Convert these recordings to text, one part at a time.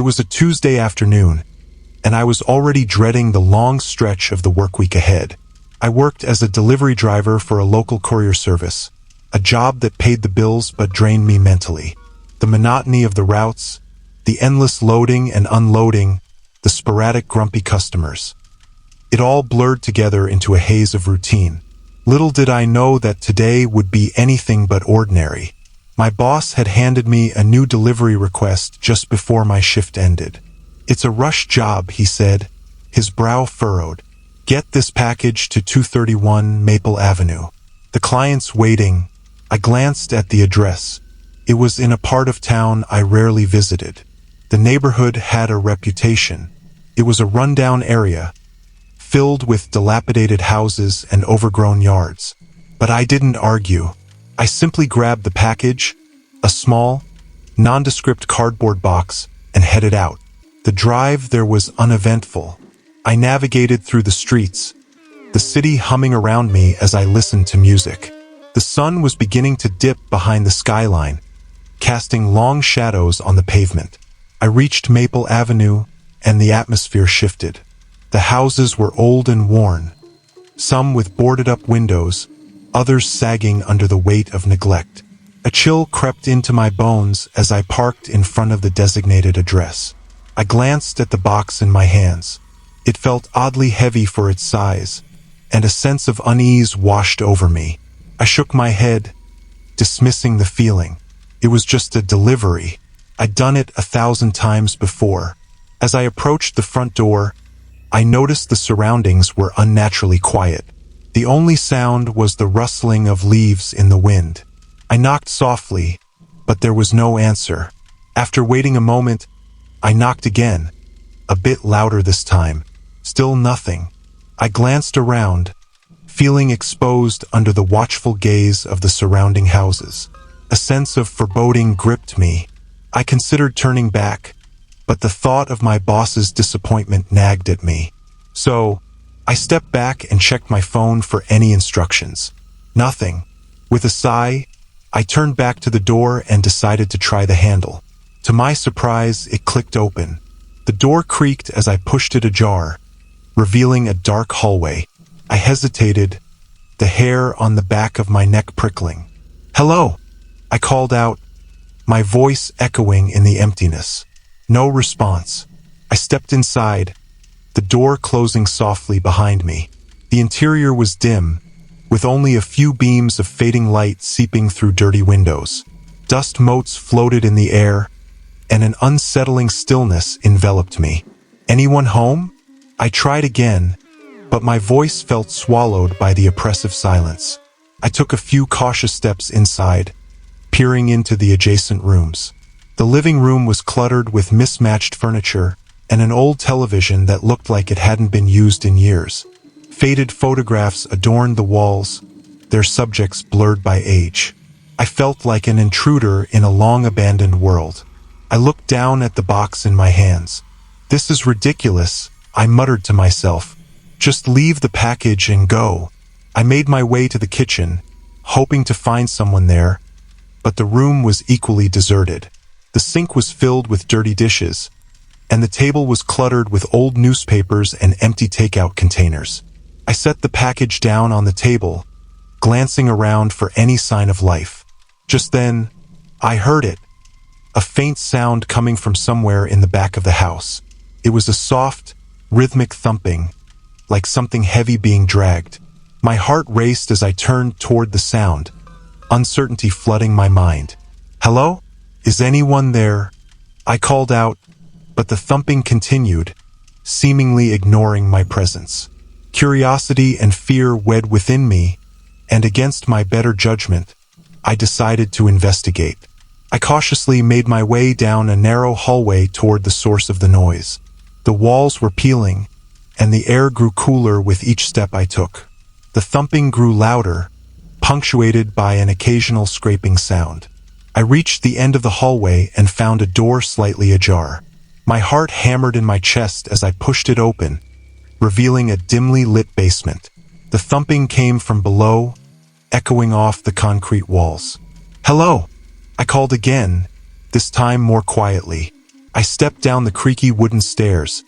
was a Tuesday afternoon, and I was already dreading the long stretch of the work week ahead. I worked as a delivery driver for a local courier service, a job that paid the bills but drained me mentally. The monotony of the routes, the endless loading and unloading, the sporadic grumpy customers. It all blurred together into a haze of routine. Little did I know that today would be anything but ordinary. My boss had handed me a new delivery request just before my shift ended. "It's a rush job," he said, his brow furrowed. "Get this package to 231 Maple Avenue." The client's waiting. I glanced at the address. It was in a part of town I rarely visited. The neighborhood had a reputation. It was a rundown area, filled with dilapidated houses and overgrown yards. But I didn't argue. I simply grabbed the package, a small, nondescript cardboard box, and headed out. The drive there was uneventful. I navigated through the streets, the city humming around me as I listened to music. The sun was beginning to dip behind the skyline, casting long shadows on the pavement. I reached Maple Avenue, and the atmosphere shifted. The houses were old and worn, some with boarded-up windows, others sagging under the weight of neglect. A chill crept into my bones as I parked in front of the designated address. I glanced at the box in my hands. It felt oddly heavy for its size, and a sense of unease washed over me. I shook my head, dismissing the feeling. It was just a delivery. I'd done it 1,000 times before. As I approached the front door, I noticed the surroundings were unnaturally quiet. The only sound was the rustling of leaves in the wind. I knocked softly, but there was no answer. After waiting a moment, I knocked again, a bit louder this time. Still nothing. I glanced around, feeling exposed under the watchful gaze of the surrounding houses. A sense of foreboding gripped me. I considered turning back, but the thought of my boss's disappointment nagged at me. So, I stepped back and checked my phone for any instructions. Nothing. With a sigh, I turned back to the door and decided to try the handle. To my surprise, it clicked open. The door creaked as I pushed it ajar, revealing a dark hallway. I hesitated, the hair on the back of my neck prickling. "Hello," I called out, my voice echoing in the emptiness. No response. I stepped inside, the door closing softly behind me. The interior was dim, with only a few beams of fading light seeping through dirty windows. Dust motes floated in the air, and an unsettling stillness enveloped me. "Anyone home?" I tried again, but my voice felt swallowed by the oppressive silence. I took a few cautious steps inside, peering into the adjacent rooms. The living room was cluttered with mismatched furniture and an old television that looked like it hadn't been used in years. Faded photographs adorned the walls, their subjects blurred by age. I felt like an intruder in a long-abandoned world. I looked down at the box in my hands. "This is ridiculous," I muttered to myself. "Just leave the package and go." I made my way to the kitchen, hoping to find someone there, but the room was equally deserted. The sink was filled with dirty dishes, and the table was cluttered with old newspapers and empty takeout containers. I set the package down on the table, glancing around for any sign of life. Just then, I heard it, a faint sound coming from somewhere in the back of the house. It was a soft, rhythmic thumping, like something heavy being dragged. My heart raced as I turned toward the sound, uncertainty flooding my mind. "Hello? Is anyone there?" I called out, but the thumping continued, seemingly ignoring my presence. Curiosity and fear wed within me, and against my better judgment, I decided to investigate. I cautiously made my way down a narrow hallway toward the source of the noise. The walls were peeling, and the air grew cooler with each step I took. The thumping grew louder, punctuated by an occasional scraping sound. I reached the end of the hallway and found a door slightly ajar. My heart hammered in my chest as I pushed it open, revealing a dimly lit basement. The thumping came from below, echoing off the concrete walls. "Hello," I called again, this time more quietly. I stepped down the creaky wooden stairs,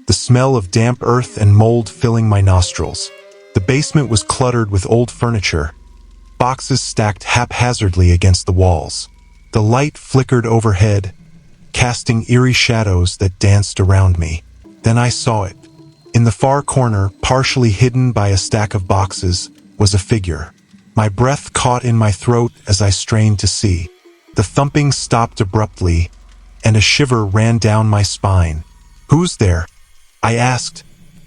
the smell of damp earth and mold filling my nostrils. The basement was cluttered with old furniture, boxes stacked haphazardly against the walls. The light flickered overhead, casting eerie shadows that danced around me. Then I saw it. In the far corner, partially hidden by a stack of boxes, was a figure. My breath caught in my throat as I strained to see. The thumping stopped abruptly, and a shiver ran down my spine. "Who's there?" I asked,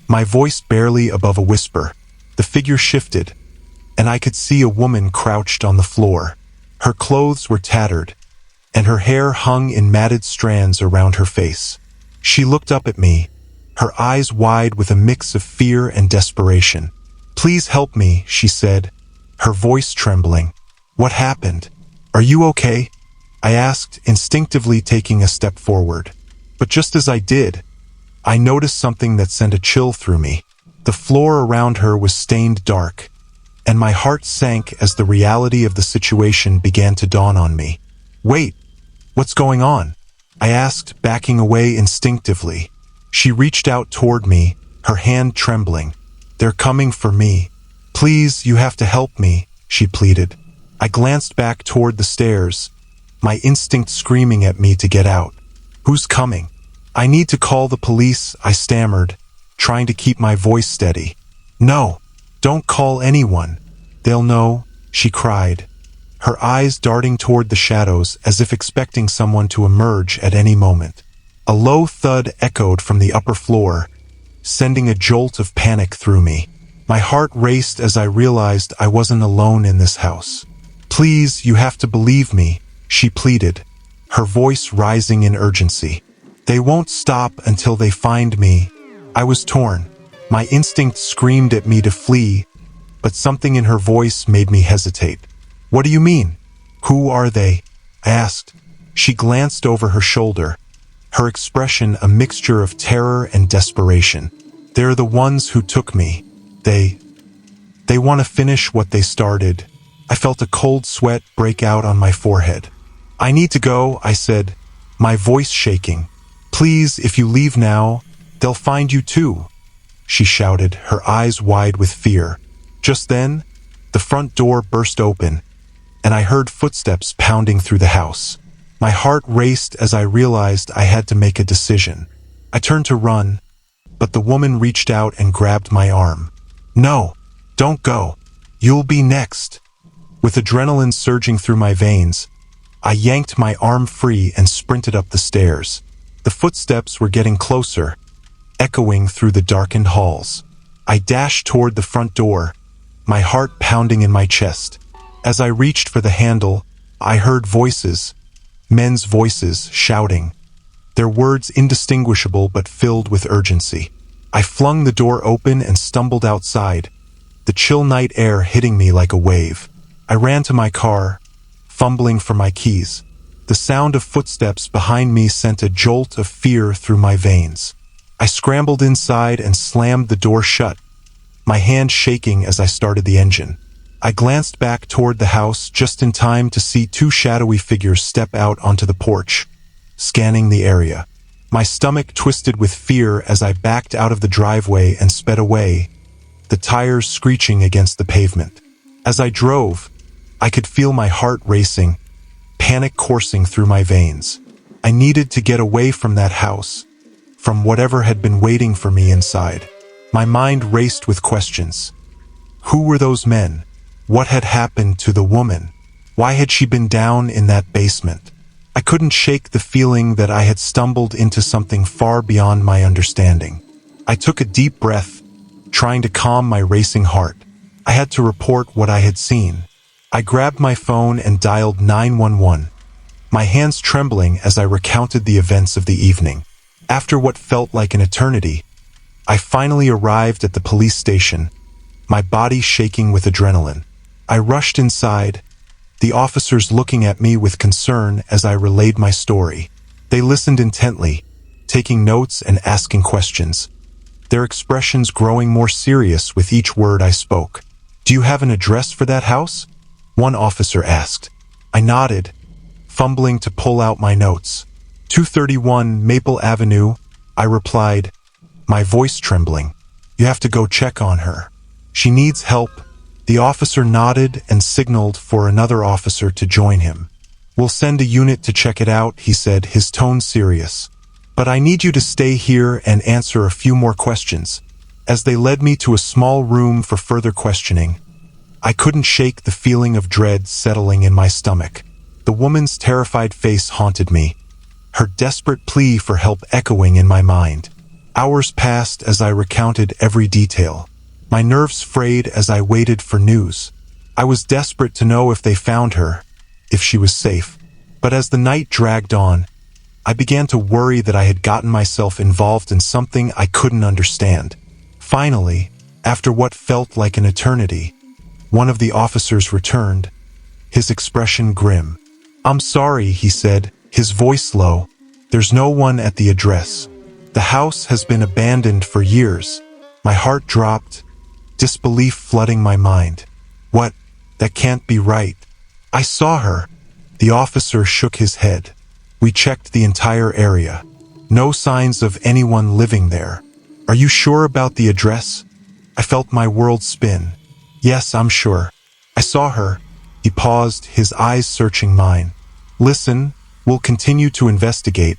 my voice barely above a whisper. The figure shifted, and I could see a woman crouched on the floor. Her clothes were tattered, and her hair hung in matted strands around her face. She looked up at me, her eyes wide with a mix of fear and desperation. "Please help me," she said, her voice trembling. "What happened? Are you okay?" I asked, instinctively taking a step forward. But just as I did, I noticed something that sent a chill through me. The floor around her was stained dark, and my heart sank as the reality of the situation began to dawn on me. "Wait, what's going on?" I asked, backing away instinctively. She reached out toward me, her hand trembling. "They're coming for me. Please, you have to help me," she pleaded. I glanced back toward the stairs, my instinct screaming at me to get out. "Who's coming?" "I need to call the police," I stammered, trying to keep my voice steady. "No, don't call anyone. They'll know," she cried, her eyes darting toward the shadows as if expecting someone to emerge at any moment. A low thud echoed from the upper floor, sending a jolt of panic through me. My heart raced as I realized I wasn't alone in this house. "Please, you have to believe me," she pleaded, her voice rising in urgency. "They won't stop until they find me." I was torn. My instinct screamed at me to flee, but something in her voice made me hesitate. "What do you mean? Who are they?" I asked. She glanced over her shoulder, her expression a mixture of terror and desperation. "They're the ones who took me. They want to finish what they started." I felt a cold sweat break out on my forehead. "I need to go," I said, my voice shaking. "Please, if you leave now, they'll find you too," she shouted, her eyes wide with fear. Just then, the front door burst open, and I heard footsteps pounding through the house. My heart raced as I realized I had to make a decision. I turned to run, but the woman reached out and grabbed my arm. "No, don't go. You'll be next." With adrenaline surging through my veins, I yanked my arm free and sprinted up the stairs. The footsteps were getting closer, echoing through the darkened halls. I dashed toward the front door, my heart pounding in my chest. As I reached for the handle, I heard voices, men's voices, shouting, their words indistinguishable but filled with urgency. I flung the door open and stumbled outside, the chill night air hitting me like a wave. I ran to my car, fumbling for my keys. The sound of footsteps behind me sent a jolt of fear through my veins. I scrambled inside and slammed the door shut, my hand shaking as I started the engine. I glanced back toward the house just in time to see two shadowy figures step out onto the porch, scanning the area. My stomach twisted with fear as I backed out of the driveway and sped away, the tires screeching against the pavement. As I drove, I could feel my heart racing, panic coursing through my veins. I needed to get away from that house, from whatever had been waiting for me inside. My mind raced with questions. Who were those men? What had happened to the woman? Why had she been down in that basement? I couldn't shake the feeling that I had stumbled into something far beyond my understanding. I took a deep breath, trying to calm my racing heart. I had to report what I had seen. I grabbed my phone and dialed 911, my hands trembling as I recounted the events of the evening. After what felt like an eternity, I finally arrived at the police station, my body shaking with adrenaline. I rushed inside, the officers looking at me with concern as I relayed my story. They listened intently, taking notes and asking questions, their expressions growing more serious with each word I spoke. "Do you have an address for that house?" one officer asked. I nodded, fumbling to pull out my notes. 231 Maple Avenue, I replied, my voice trembling. You have to go check on her. She needs help. The officer nodded and signaled for another officer to join him. We'll send a unit to check it out, he said, his tone serious. But I need you to stay here and answer a few more questions. As they led me to a small room for further questioning, I couldn't shake the feeling of dread settling in my stomach. The woman's terrified face haunted me, her desperate plea for help echoing in my mind. Hours passed as I recounted every detail. My nerves frayed as I waited for news. I was desperate to know if they found her, if she was safe. But as the night dragged on, I began to worry that I had gotten myself involved in something I couldn't understand. Finally, after what felt like an eternity, one of the officers returned, his expression grim. I'm sorry, he said, his voice low. There's no one at the address. The house has been abandoned for years. My heart dropped, disbelief flooding my mind. What? That can't be right. I saw her. The officer shook his head. We checked the entire area. No signs of anyone living there. Are you sure about the address? I felt my world spin. Yes, I'm sure. I saw her. He paused, his eyes searching mine. Listen, we'll continue to investigate,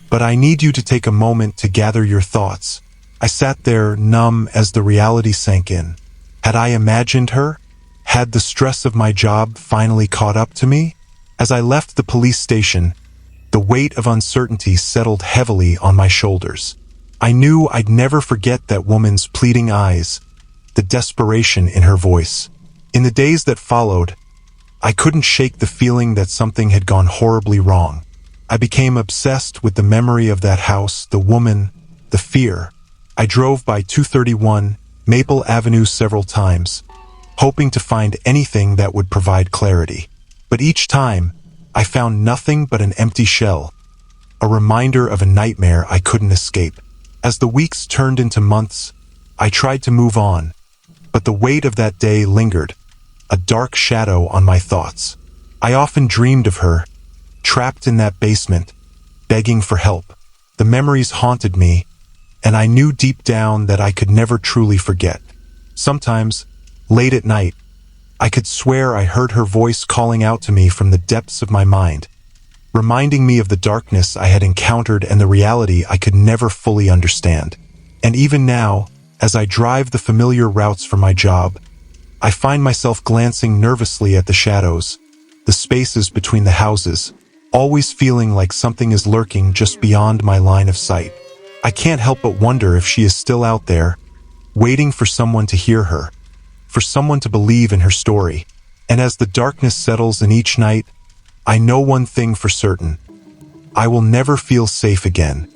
but I need you to take a moment to gather your thoughts. I sat there, numb as the reality sank in. Had I imagined her? Had the stress of my job finally caught up to me? As I left the police station, the weight of uncertainty settled heavily on my shoulders. I knew I'd never forget that woman's pleading eyes, the desperation in her voice. In the days that followed, I couldn't shake the feeling that something had gone horribly wrong. I became obsessed with the memory of that house, the woman, the fear. I drove by 231 Maple Avenue several times, hoping to find anything that would provide clarity. But each time, I found nothing but an empty shell, a reminder of a nightmare I couldn't escape. As the weeks turned into months, I tried to move on, but the weight of that day lingered, a dark shadow on my thoughts. I often dreamed of her, trapped in that basement, begging for help. The memories haunted me, and I knew deep down that I could never truly forget. Sometimes, late at night, I could swear I heard her voice calling out to me from the depths of my mind, reminding me of the darkness I had encountered and the reality I could never fully understand. And even now, as I drive the familiar routes for my job, I find myself glancing nervously at the shadows, the spaces between the houses, always feeling like something is lurking just beyond my line of sight. I can't help but wonder if she is still out there, waiting for someone to hear her, for someone to believe in her story. And as the darkness settles in each night, I know one thing for certain. I will never feel safe again.